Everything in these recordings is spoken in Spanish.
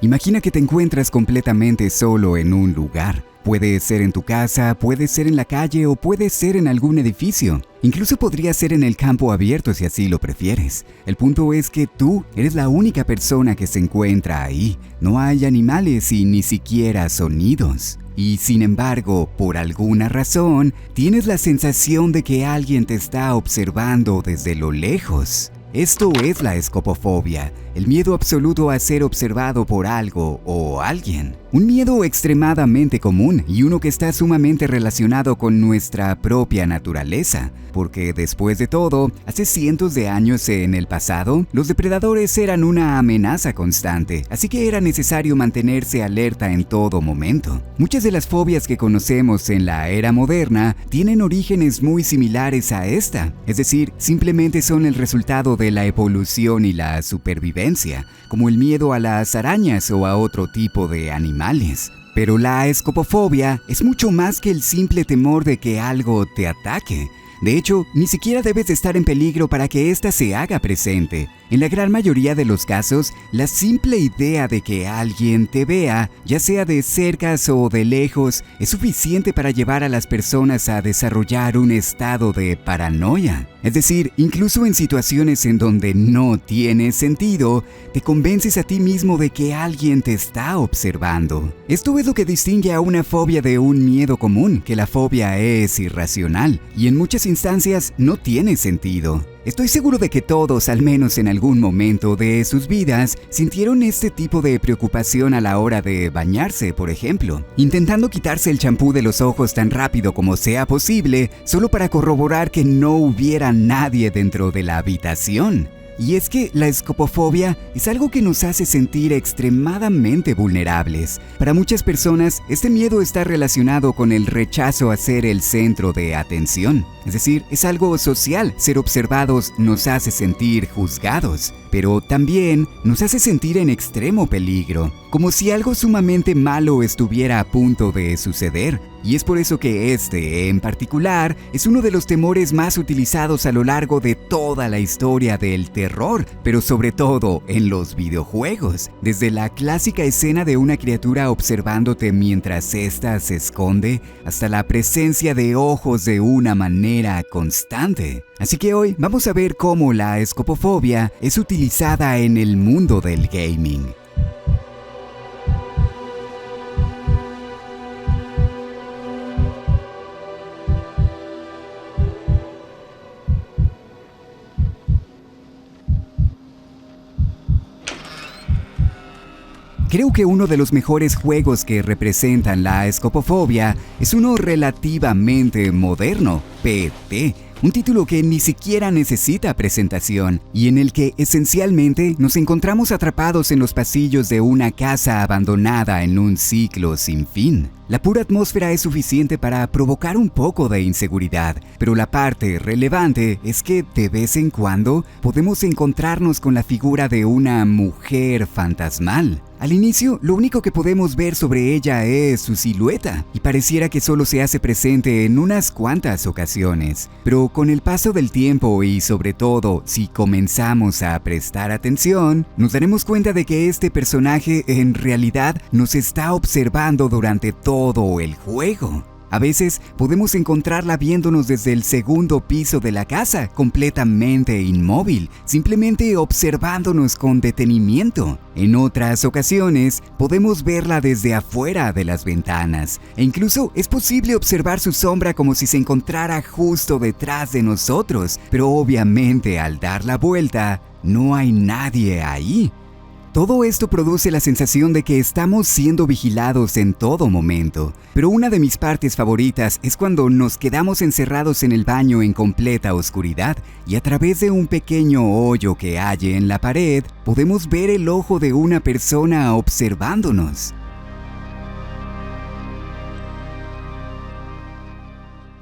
Imagina que te encuentras completamente solo en un lugar. Puede ser en tu casa, puede ser en la calle o puede ser en algún edificio. Incluso podría ser en el campo abierto si así lo prefieres. El punto es que tú eres la única persona que se encuentra ahí. No hay animales y ni siquiera sonidos. Y sin embargo, por alguna razón, tienes la sensación de que alguien te está observando desde lo lejos. Esto es la escopofobia, el miedo absoluto a ser observado por algo o alguien. Un miedo extremadamente común y uno que está sumamente relacionado con nuestra propia naturaleza, porque después de todo, hace cientos de años en el pasado, los depredadores eran una amenaza constante, así que era necesario mantenerse alerta en todo momento. Muchas de las fobias que conocemos en la era moderna tienen orígenes muy similares a esta, es decir, simplemente son el resultado de la evolución y la supervivencia, como el miedo a las arañas o a otro tipo de animales. Pero la escopofobia es mucho más que el simple temor de que algo te ataque. De hecho, ni siquiera debes de estar en peligro para que ésta se haga presente. En la gran mayoría de los casos, la simple idea de que alguien te vea, ya sea de cerca o de lejos, es suficiente para llevar a las personas a desarrollar un estado de paranoia. Es decir, incluso en situaciones en donde no tiene sentido, te convences a ti mismo de que alguien te está observando. Esto es lo que distingue a una fobia de un miedo común, que la fobia es irracional y en muchas instancias no tiene sentido. Estoy seguro de que todos, al menos en algún momento de sus vidas, sintieron este tipo de preocupación a la hora de bañarse, por ejemplo, intentando quitarse el champú de los ojos tan rápido como sea posible, solo para corroborar que no hubiera nadie dentro de la habitación. Y es que la escopofobia es algo que nos hace sentir extremadamente vulnerables. Para muchas personas, este miedo está relacionado con el rechazo a ser el centro de atención. Es decir, es algo social. Ser observados nos hace sentir juzgados, pero también nos hace sentir en extremo peligro, como si algo sumamente malo estuviera a punto de suceder. Y es por eso que este, en particular, es uno de los temores más utilizados a lo largo de toda la historia del terror, pero sobre todo en los videojuegos. Desde la clásica escena de una criatura observándote mientras ésta se esconde, hasta la presencia de ojos de una manera constante. Así que hoy vamos a ver cómo la escopofobia es utilizada en el mundo del gaming. Creo que uno de los mejores juegos que representan la escopofobia es uno relativamente moderno, PT, un título que ni siquiera necesita presentación y en el que esencialmente nos encontramos atrapados en los pasillos de una casa abandonada en un ciclo sin fin. La pura atmósfera es suficiente para provocar un poco de inseguridad, pero la parte relevante es que de vez en cuando podemos encontrarnos con la figura de una mujer fantasmal. Al inicio, lo único que podemos ver sobre ella es su silueta, y pareciera que solo se hace presente en unas cuantas ocasiones. Pero con el paso del tiempo y sobre todo si comenzamos a prestar atención, nos daremos cuenta de que este personaje en realidad nos está observando durante todo el juego. A veces podemos encontrarla viéndonos desde el segundo piso de la casa, completamente inmóvil, simplemente observándonos con detenimiento. En otras ocasiones, podemos verla desde afuera de las ventanas, e incluso es posible observar su sombra como si se encontrara justo detrás de nosotros, pero obviamente al dar la vuelta, no hay nadie ahí. Todo esto produce la sensación de que estamos siendo vigilados en todo momento, pero una de mis partes favoritas es cuando nos quedamos encerrados en el baño en completa oscuridad y a través de un pequeño hoyo que hay en la pared podemos ver el ojo de una persona observándonos.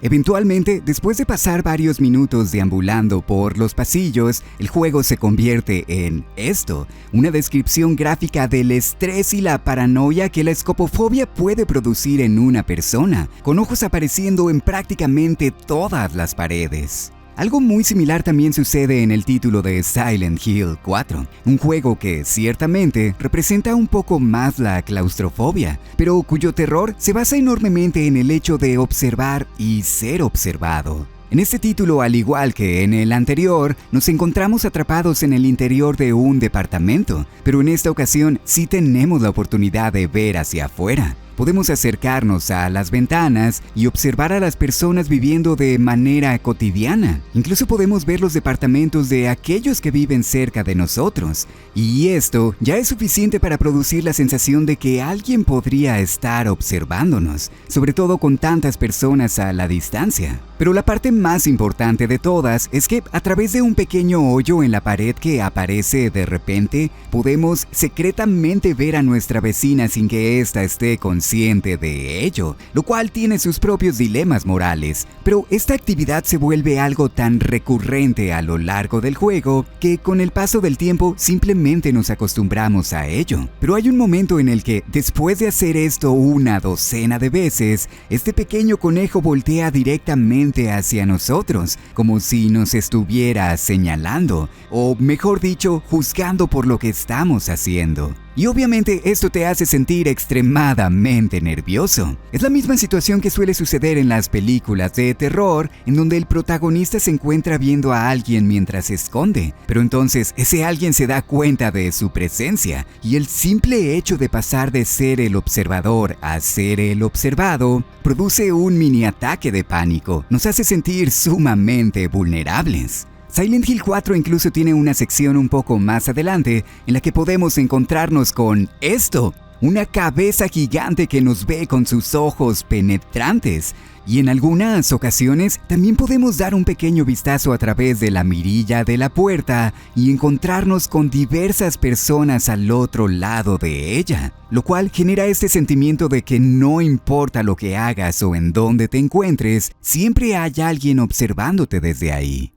Eventualmente, después de pasar varios minutos deambulando por los pasillos, el juego se convierte en esto, una descripción gráfica del estrés y la paranoia que la escopofobia puede producir en una persona, con ojos apareciendo en prácticamente todas las paredes. Algo muy similar también sucede en el título de Silent Hill 4, un juego que ciertamente representa un poco más la claustrofobia, pero cuyo terror se basa enormemente en el hecho de observar y ser observado. En este título, al igual que en el anterior, nos encontramos atrapados en el interior de un departamento, pero en esta ocasión sí tenemos la oportunidad de ver hacia afuera. Podemos acercarnos a las ventanas y observar a las personas viviendo de manera cotidiana. Incluso podemos ver los departamentos de aquellos que viven cerca de nosotros. Y esto ya es suficiente para producir la sensación de que alguien podría estar observándonos, sobre todo con tantas personas a la distancia. Pero la parte más importante de todas es que a través de un pequeño hoyo en la pared que aparece de repente, podemos secretamente ver a nuestra vecina sin que ésta esté consciente de ello, lo cual tiene sus propios dilemas morales. Pero esta actividad se vuelve algo tan recurrente a lo largo del juego que con el paso del tiempo simplemente nos acostumbramos a ello. Pero hay un momento en el que, después de hacer esto una docena de veces, este pequeño conejo voltea directamente hacia nosotros, como si nos estuviera señalando, o mejor dicho, juzgando por lo que estamos haciendo. Y obviamente esto te hace sentir extremadamente nervioso. Es la misma situación que suele suceder en las películas de terror, en donde el protagonista se encuentra viendo a alguien mientras se esconde, pero entonces ese alguien se da cuenta de su presencia, y el simple hecho de pasar de ser el observador a ser el observado produce un mini ataque de pánico. Nos hace sentir sumamente vulnerables. Silent Hill 4 incluso tiene una sección un poco más adelante en la que podemos encontrarnos con esto, una cabeza gigante que nos ve con sus ojos penetrantes. Y en algunas ocasiones también podemos dar un pequeño vistazo a través de la mirilla de la puerta y encontrarnos con diversas personas al otro lado de ella, lo cual genera este sentimiento de que no importa lo que hagas o en dónde te encuentres, siempre hay alguien observándote desde ahí.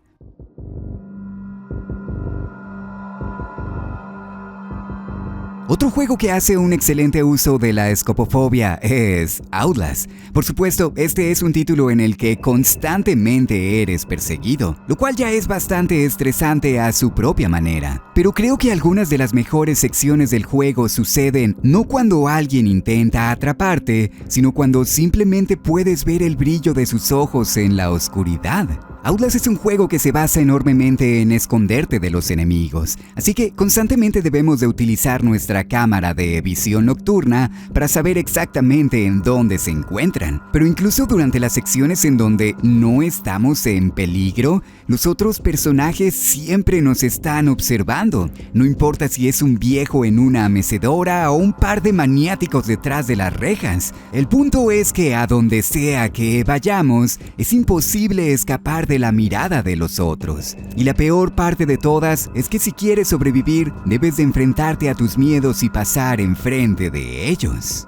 Otro juego que hace un excelente uso de la escopofobia es Outlast. Por supuesto, este es un título en el que constantemente eres perseguido, lo cual ya es bastante estresante a su propia manera. Pero creo que algunas de las mejores secciones del juego suceden no cuando alguien intenta atraparte, sino cuando simplemente puedes ver el brillo de sus ojos en la oscuridad. Outlast es un juego que se basa enormemente en esconderte de los enemigos, así que constantemente debemos de utilizar nuestra cámara de visión nocturna para saber exactamente en dónde se encuentran. Pero incluso durante las secciones en donde no estamos en peligro, los otros personajes siempre nos están observando. No importa si es un viejo en una mecedora o un par de maniáticos detrás de las rejas. El punto es que a donde sea que vayamos, es imposible escapar de la mirada de los otros. Y la peor parte de todas es que si quieres sobrevivir, debes de enfrentarte a tus miedos y pasar enfrente de ellos.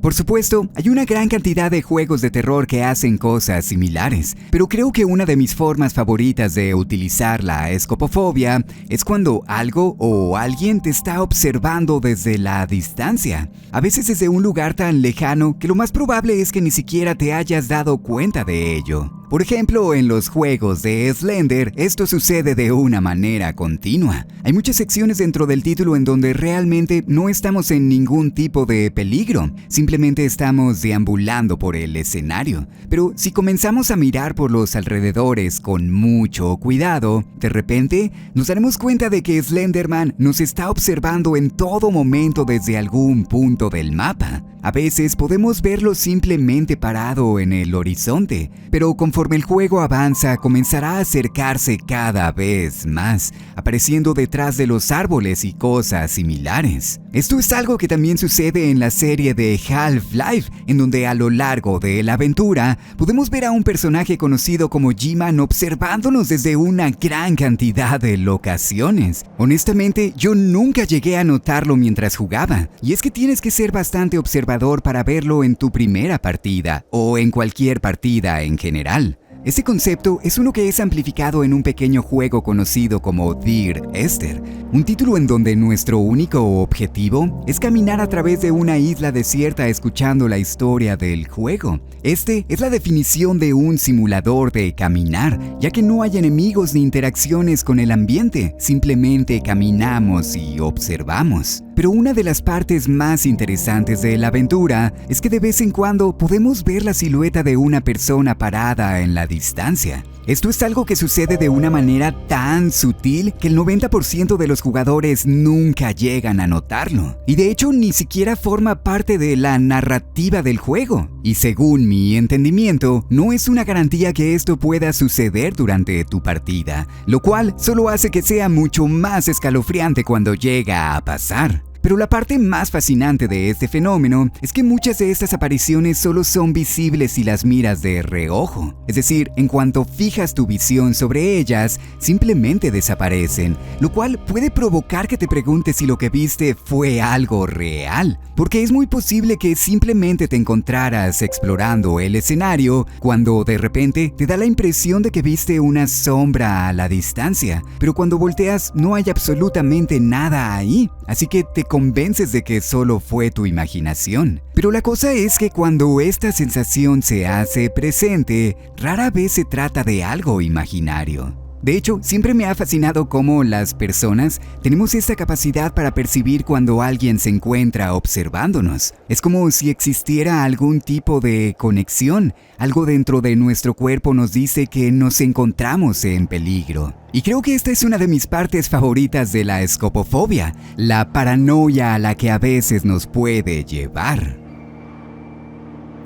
Por supuesto, hay una gran cantidad de juegos de terror que hacen cosas similares, pero creo que una de mis formas favoritas de utilizar la escopofobia es cuando algo o alguien te está observando desde la distancia, a veces desde un lugar tan lejano que lo más probable es que ni siquiera te hayas dado cuenta de ello. Por ejemplo, en los juegos de Slender, esto sucede de una manera continua. Hay muchas secciones dentro del título en donde realmente no estamos en ningún tipo de peligro, simplemente estamos deambulando por el escenario. Pero si comenzamos a mirar por los alrededores con mucho cuidado, de repente nos daremos cuenta de que Slenderman nos está observando en todo momento desde algún punto del mapa. A veces podemos verlo simplemente parado en el horizonte, pero conforme el juego avanza comenzará a acercarse cada vez más, apareciendo detrás de los árboles y cosas similares. Esto es algo que también sucede en la serie de Half-Life, en donde a lo largo de la aventura podemos ver a un personaje conocido como G-Man observándonos desde una gran cantidad de locaciones. Honestamente, yo nunca llegué a notarlo mientras jugaba, y es que tienes que ser bastante observador para verlo en tu primera partida, o en cualquier partida en general. Este concepto es uno que es amplificado en un pequeño juego conocido como Dear Esther, un título en donde nuestro único objetivo es caminar a través de una isla desierta escuchando la historia del juego. Este es la definición de un simulador de caminar, ya que no hay enemigos ni interacciones con el ambiente, simplemente caminamos y observamos. Pero una de las partes más interesantes de la aventura es que de vez en cuando podemos ver la silueta de una persona parada en la distancia. Esto es algo que sucede de una manera tan sutil que el 90% de los jugadores nunca llegan a notarlo. Y de hecho ni siquiera forma parte de la narrativa del juego. Y según mi entendimiento, no es una garantía que esto pueda suceder durante tu partida, lo cual solo hace que sea mucho más escalofriante cuando llega a pasar. Pero la parte más fascinante de este fenómeno es que muchas de estas apariciones solo son visibles si las miras de reojo. Es decir, en cuanto fijas tu visión sobre ellas, simplemente desaparecen, lo cual puede provocar que te preguntes si lo que viste fue algo real. Porque es muy posible que simplemente te encontraras explorando el escenario cuando de repente te da la impresión de que viste una sombra a la distancia, pero cuando volteas no hay absolutamente nada ahí, así que te convences de que solo fue tu imaginación. Pero la cosa es que cuando esta sensación se hace presente, rara vez se trata de algo imaginario. De hecho, siempre me ha fascinado cómo las personas tenemos esta capacidad para percibir cuando alguien se encuentra observándonos. Es como si existiera algún tipo de conexión. Algo dentro de nuestro cuerpo nos dice que nos encontramos en peligro. Y creo que esta es una de mis partes favoritas de la escopofobia, la paranoia a la que a veces nos puede llevar.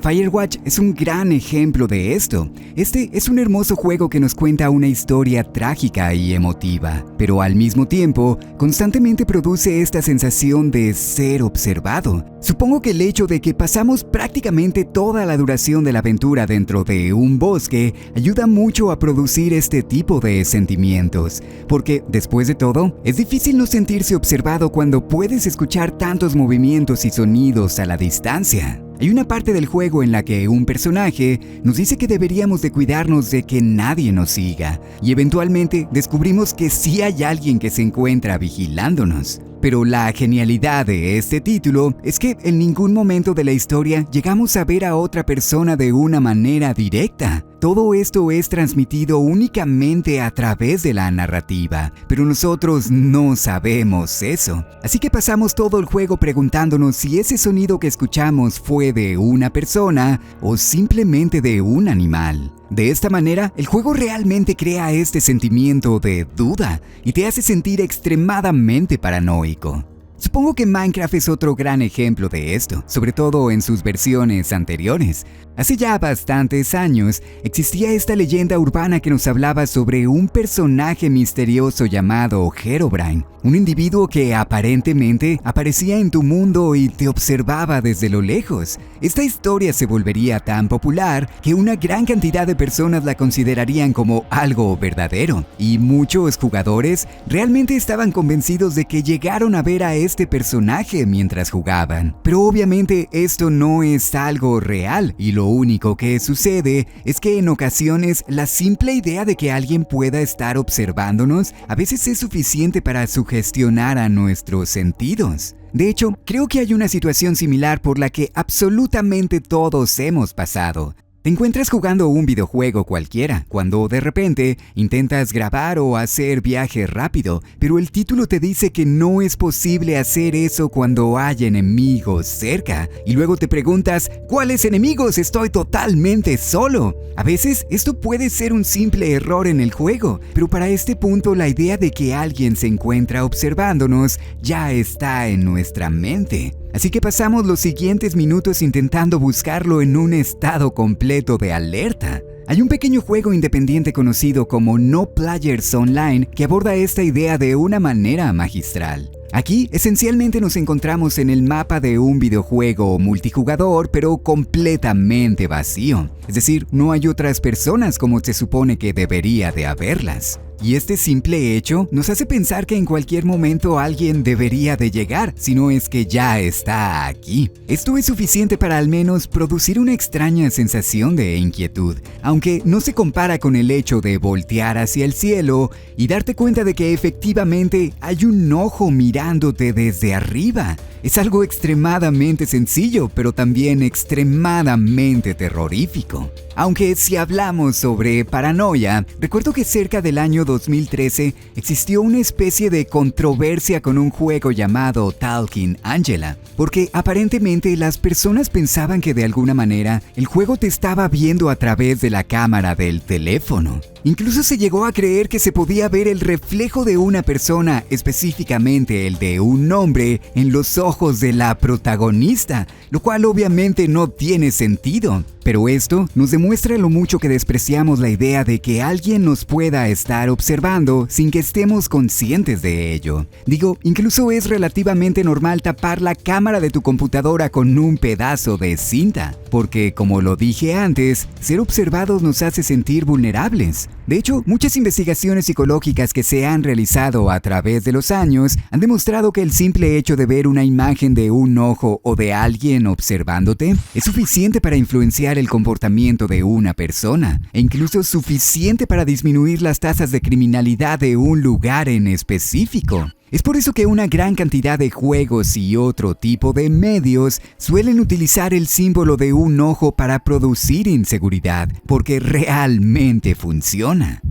Firewatch es un gran ejemplo de esto. Este es un hermoso juego que nos cuenta una historia trágica y emotiva, pero al mismo tiempo constantemente produce esta sensación de ser observado. Supongo que el hecho de que pasamos prácticamente toda la duración de la aventura dentro de un bosque ayuda mucho a producir este tipo de sentimientos, porque después de todo, es difícil no sentirse observado cuando puedes escuchar tantos movimientos y sonidos a la distancia. Hay una parte del juego en la que un personaje nos dice que deberíamos de cuidarnos de que nadie nos siga, y eventualmente descubrimos que sí hay alguien que se encuentra vigilándonos. Pero la genialidad de este título es que en ningún momento de la historia llegamos a ver a otra persona de una manera directa. Todo esto es transmitido únicamente a través de la narrativa, pero nosotros no sabemos eso. Así que pasamos todo el juego preguntándonos si ese sonido que escuchamos fue de una persona o simplemente de un animal. De esta manera, el juego realmente crea este sentimiento de duda y te hace sentir extremadamente paranoico. Supongo que Minecraft es otro gran ejemplo de esto, sobre todo en sus versiones anteriores. Hace ya bastantes años existía esta leyenda urbana que nos hablaba sobre un personaje misterioso llamado Herobrine, un individuo que aparentemente aparecía en tu mundo y te observaba desde lo lejos. Esta historia se volvería tan popular que una gran cantidad de personas la considerarían como algo verdadero, y muchos jugadores realmente estaban convencidos de que llegaron a ver a este personaje mientras jugaban. Pero obviamente esto no es algo real, y lo único que sucede es que en ocasiones la simple idea de que alguien pueda estar observándonos a veces es suficiente para sugestionar a nuestros sentidos. De hecho, creo que hay una situación similar por la que absolutamente todos hemos pasado. Te encuentras jugando un videojuego cualquiera, cuando de repente intentas grabar o hacer viaje rápido, pero el título te dice que no es posible hacer eso cuando hay enemigos cerca, y luego te preguntas, ¿cuáles enemigos? Estoy totalmente solo. A veces esto puede ser un simple error en el juego, pero para este punto la idea de que alguien se encuentra observándonos ya está en nuestra mente. Así que pasamos los siguientes minutos intentando buscarlo en un estado completo de alerta. Hay un pequeño juego independiente conocido como No Players Online que aborda esta idea de una manera magistral. Aquí, esencialmente nos encontramos en el mapa de un videojuego multijugador, pero completamente vacío. Es decir, no hay otras personas como se supone que debería de haberlas. Y este simple hecho nos hace pensar que en cualquier momento alguien debería de llegar, si no es que ya está aquí. Esto es suficiente para al menos producir una extraña sensación de inquietud, aunque no se compara con el hecho de voltear hacia el cielo y darte cuenta de que efectivamente hay un ojo mirándote desde arriba. Es algo extremadamente sencillo, pero también extremadamente terrorífico. Aunque si hablamos sobre paranoia, recuerdo que cerca del año 2013 existió una especie de controversia con un juego llamado Talking Angela, porque aparentemente las personas pensaban que de alguna manera el juego te estaba viendo a través de la cámara del teléfono. Incluso se llegó a creer que se podía ver el reflejo de una persona, específicamente el de un hombre, en los ojos de la protagonista, lo cual obviamente no tiene sentido. Pero esto nos demuestra lo mucho que despreciamos la idea de que alguien nos pueda estar observando sin que estemos conscientes de ello. Digo, incluso es relativamente normal tapar la cámara de tu computadora con un pedazo de cinta, porque como lo dije antes, ser observados nos hace sentir vulnerables. De hecho, muchas investigaciones psicológicas que se han realizado a través de los años han demostrado que el simple hecho de ver una imagen de un ojo o de alguien observándote es suficiente para influenciar el comportamiento de una persona, e incluso suficiente para disminuir las tasas de criminalidad de un lugar en específico. Es por eso que una gran cantidad de juegos y otro tipo de medios suelen utilizar el símbolo de un ojo para producir inseguridad, porque realmente funciona.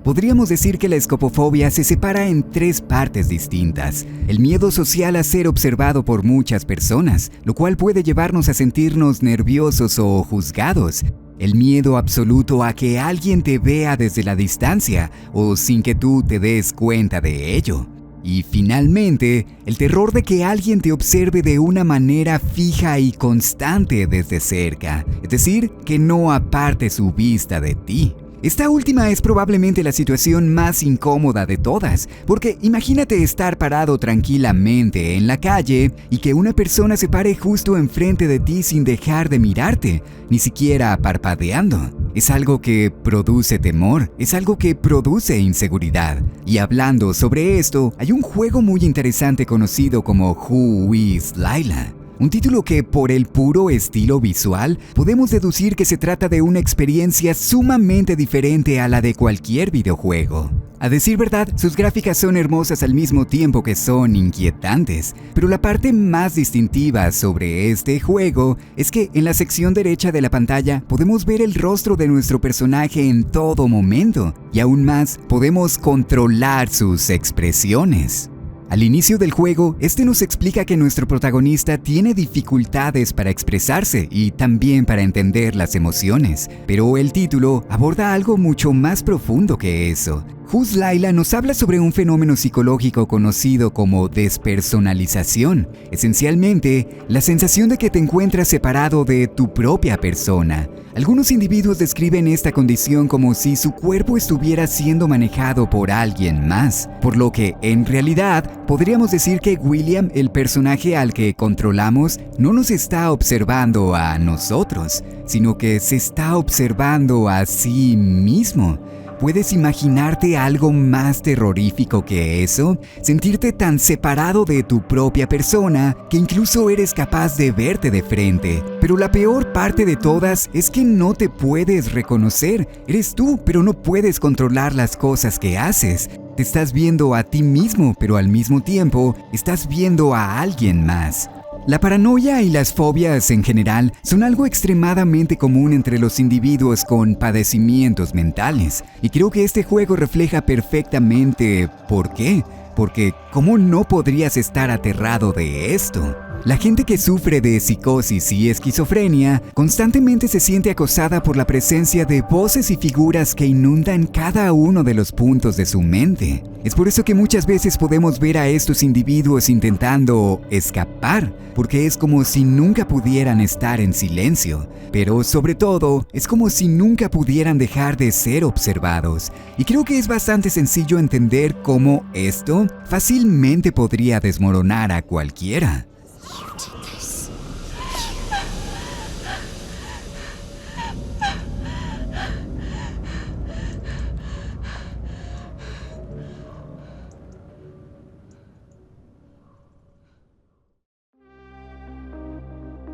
Podríamos decir que la escopofobia se separa en tres partes distintas. El miedo social a ser observado por muchas personas, lo cual puede llevarnos a sentirnos nerviosos o juzgados. El miedo absoluto a que alguien te vea desde la distancia o sin que tú te des cuenta de ello. Y finalmente, el terror de que alguien te observe de una manera fija y constante desde cerca, es decir, que no aparte su vista de ti. Esta última es probablemente la situación más incómoda de todas, porque imagínate estar parado tranquilamente en la calle y que una persona se pare justo enfrente de ti sin dejar de mirarte, ni siquiera parpadeando. Es algo que produce temor, es algo que produce inseguridad. Y hablando sobre esto, hay un juego muy interesante conocido como Who is Layla. Un título que, por el puro estilo visual, podemos deducir que se trata de una experiencia sumamente diferente a la de cualquier videojuego. A decir verdad, sus gráficas son hermosas al mismo tiempo que son inquietantes, pero la parte más distintiva sobre este juego es que en la sección derecha de la pantalla podemos ver el rostro de nuestro personaje en todo momento, y aún más, podemos controlar sus expresiones. Al inicio del juego, este nos explica que nuestro protagonista tiene dificultades para expresarse y también para entender las emociones, pero el título aborda algo mucho más profundo que eso. Who's Layla nos habla sobre un fenómeno psicológico conocido como despersonalización, esencialmente la sensación de que te encuentras separado de tu propia persona. Algunos individuos describen esta condición como si su cuerpo estuviera siendo manejado por alguien más, por lo que, en realidad, podríamos decir que William, el personaje al que controlamos, no nos está observando a nosotros, sino que se está observando a sí mismo. ¿Puedes imaginarte algo más terrorífico que eso? Sentirte tan separado de tu propia persona que incluso eres capaz de verte de frente. Pero la peor parte de todas es que no te puedes reconocer. Eres tú, pero no puedes controlar las cosas que haces. Te estás viendo a ti mismo, pero al mismo tiempo estás viendo a alguien más. La paranoia y las fobias en general son algo extremadamente común entre los individuos con padecimientos mentales, y creo que este juego refleja perfectamente por qué. Porque ¿cómo no podrías estar aterrado de esto? La gente que sufre de psicosis y esquizofrenia constantemente se siente acosada por la presencia de voces y figuras que inundan cada uno de los puntos de su mente. Es por eso que muchas veces podemos ver a estos individuos intentando escapar, porque es como si nunca pudieran estar en silencio, pero sobre todo es como si nunca pudieran dejar de ser observados. Y creo que es bastante sencillo entender cómo esto fácilmente podría desmoronar a cualquiera.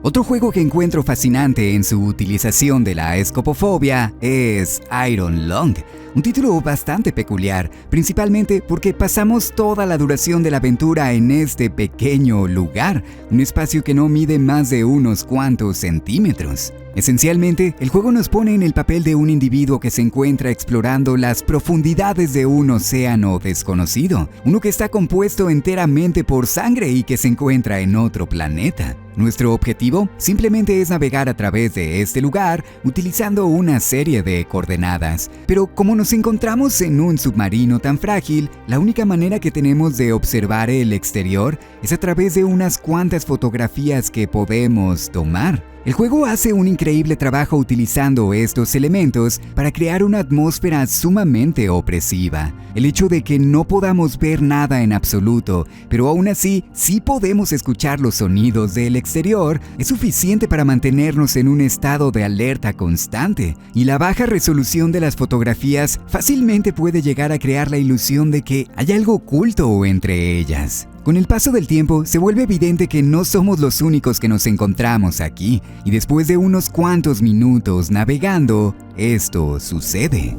Otro juego que encuentro fascinante en su utilización de la escopofobia es Iron Lung, un título bastante peculiar, principalmente porque pasamos toda la duración de la aventura en este pequeño lugar, un espacio que no mide más de unos cuantos centímetros. Esencialmente, el juego nos pone en el papel de un individuo que se encuentra explorando las profundidades de un océano desconocido, uno que está compuesto enteramente por sangre y que se encuentra en otro planeta. Nuestro objetivo simplemente es navegar a través de este lugar utilizando una serie de coordenadas, pero como nos encontramos en un submarino tan frágil, la única manera que tenemos de observar el exterior es a través de unas cuantas fotografías que podemos tomar. El juego hace un increíble trabajo utilizando estos elementos para crear una atmósfera sumamente opresiva. El hecho de que no podamos ver nada en absoluto, pero aún así sí podemos escuchar los sonidos del exterior, es suficiente para mantenernos en un estado de alerta constante. Y la baja resolución de las fotografías fácilmente puede llegar a crear la ilusión de que hay algo oculto entre ellas. Con el paso del tiempo, se vuelve evidente que no somos los únicos que nos encontramos aquí, y después de unos cuantos minutos navegando, esto sucede.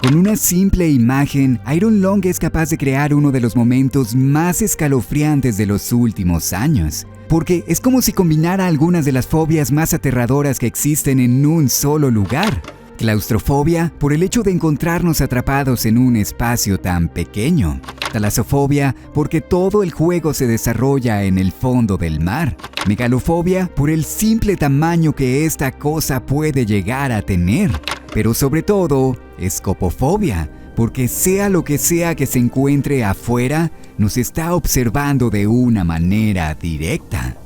Con una simple imagen, Iron Lung es capaz de crear uno de los momentos más escalofriantes de los últimos años, porque es como si combinara algunas de las fobias más aterradoras que existen en un solo lugar. Claustrofobia, por el hecho de encontrarnos atrapados en un espacio tan pequeño. Talasofobia, porque todo el juego se desarrolla en el fondo del mar. Megalofobia, por el simple tamaño que esta cosa puede llegar a tener. Pero sobre todo, escopofobia, porque sea lo que sea que se encuentre afuera, nos está observando de una manera directa.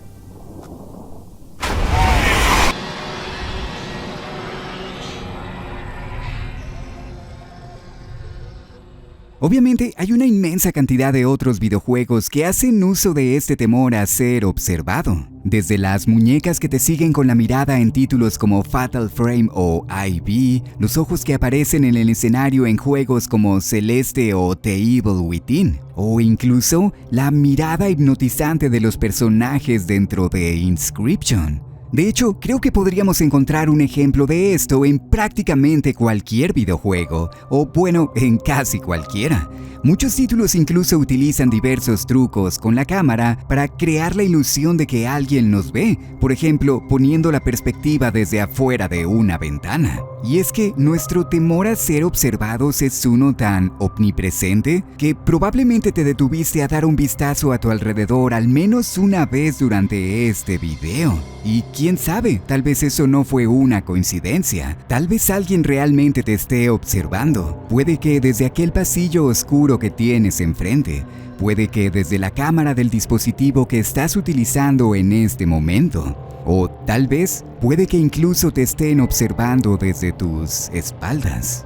Obviamente, hay una inmensa cantidad de otros videojuegos que hacen uso de este temor a ser observado. Desde las muñecas que te siguen con la mirada en títulos como Fatal Frame o IV, los ojos que aparecen en el escenario en juegos como Celeste o The Evil Within, o incluso la mirada hipnotizante de los personajes dentro de Inscription. De hecho, creo que podríamos encontrar un ejemplo de esto en prácticamente cualquier videojuego, o bueno, en casi cualquiera. Muchos títulos incluso utilizan diversos trucos con la cámara para crear la ilusión de que alguien nos ve, por ejemplo, poniendo la perspectiva desde afuera de una ventana. Y es que nuestro temor a ser observados es uno tan omnipresente que probablemente te detuviste a dar un vistazo a tu alrededor al menos una vez durante este video. Y quién sabe, tal vez eso no fue una coincidencia. Tal vez alguien realmente te esté observando. Puede que desde aquel pasillo oscuro que tienes enfrente. Puede que desde la cámara del dispositivo que estás utilizando en este momento. O tal vez puede que incluso te estén observando desde tus espaldas.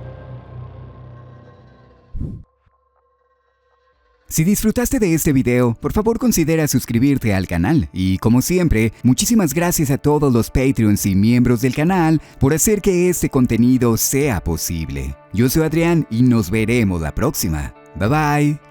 Si disfrutaste de este video, por favor considera suscribirte al canal. Y como siempre, muchísimas gracias a todos los Patreons y miembros del canal por hacer que este contenido sea posible. Yo soy Adrián y nos veremos la próxima. Bye bye.